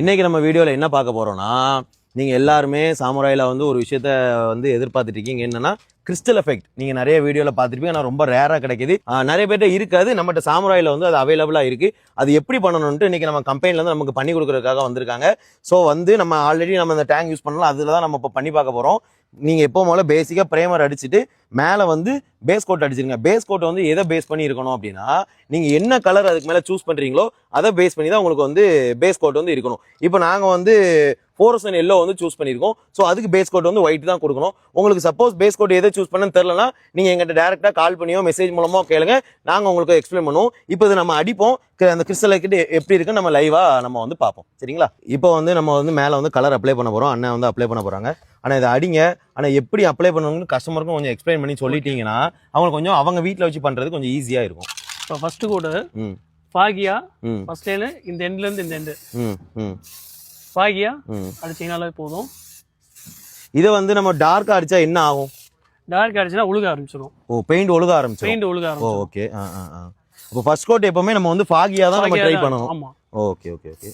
இன்னைக்கு நம்ம வீடியோவில் என்ன பார்க்க போகிறோம்னா, நீங்கள் எல்லாருமே சாமுராயில் வந்து ஒரு விஷயத்த வந்து எதிர்பார்த்துட்டு இருக்கீங்க. என்னன்னா கிறிஸ்டல் எஃபெக்ட். நீங்கள் நிறைய வீடியோவில் பார்த்துருப்பீங்க, ஆனால் ரொம்ப ரேராக கிடைக்கிது. நிறைய பேர்ட்ட இருக்காது. நம்மகிட்ட சாமுராயில் வந்து அது அவைலபிளாக இருக்குது. அது எப்படி பண்ணணும்ட்டு இன்றைக்கி நம்ம கம்பெனிலேருந்து நமக்கு பண்ணி கொடுக்குறதுக்காக வந்திருக்காங்க. ஸோ வந்து நம்ம ஆல்ரெடி நம்ம இந்த டேங்க் யூஸ் பண்ணலாம், அதில் தான் நம்ம இப்போ பண்ணி பார்க்க போகிறோம். நீங்கள் எப்போ முதல்ல பேசிக்காக ப்ரைமர் அடிச்சுட்டு மேலே வந்து பேஸ் கோட் அடிச்சிருங்க. பேஸ் கோட் வந்து எதை பேஸ் பண்ணி இருக்கணும் அப்படின்னா, நீங்கள் என்ன கலர் அதுக்கு மேலே சூஸ் பண்ணுறீங்களோ அதை பேஸ் பண்ணி தான் உங்களுக்கு வந்து பேஸ் கோட் வந்து இருக்கணும். இப்போ நாங்கள் வந்து ஃபோரசன் எல்லோ வந்து சூஸ் பண்ணியிருக்கோம். ஸோ அதுக்கு பேஸ் கோட் வந்து ஒயிட் தான் கொடுக்கணும். உங்களுக்கு சப்போஸ் பேஸ் கோட் எதை சூஸ் பண்ணன்னு தெரிலனா நீங்கள் எங்கிட்ட டேரெக்டாக கால் பண்ணியோ மெசேஜ் மூலமாக கேளுங்க, நாங்கள் உங்களுக்கு எக்ஸ்பிளைன் பண்ணுவோம். இப்போ இது நம்ம அடிப்போம், அந்த கிறிஸ்டல் கிட்ட எப்படி இருக்குன்னு நம்ம லைவாக நம்ம வந்து பார்ப்போம். சரிங்களா? இப்போ வந்து நம்ம வந்து மேலே வந்து கலர் அப்ளை பண்ண போகிறோம். அண்ணன் வந்து அப்ளை பண்ண போகிறாங்க. ஆனால் இதை அடிங்க. ஆனால் எப்படி அப்ளை பண்ணணும்னு கஸ்டமருக்கும் கொஞ்சம் எக்ஸ்பிளைன் பண்ணி சொல்லிட்டீங்கன்னா அவங்களுக்கு கொஞ்சம் அவங்க வீட்டில் வச்சு பண்ணுறது கொஞ்சம் ஈஸியாக இருக்கும். இப்போ ஃபர்ஸ்ட் கோடு ஃபாகியா ஃபர்ஸ்ட் லைன் இந்த எண்ட்லேருந்து இந்த எண்டு ஃபாகியா அடிச்சிங்கனாலே போதும். இதை வந்து நம்ம டார்க்காக அடித்தா என்ன ஆகும்? டார்க் அடிச்சுன்னா ஒழுக ஆரம்பிச்சிடும். ஓ, பெயிண்ட் ஒழுக ஆரம்பிச்சிடும். ஓ, ஓகே. அப்போ ஃபர்ஸ்ட் கோட் எப்பவுமே நம்ம வந்து ஃபாகியா தான் நம்ம ட்ரை பண்ணணும். ஆமாம். Okay okay okay.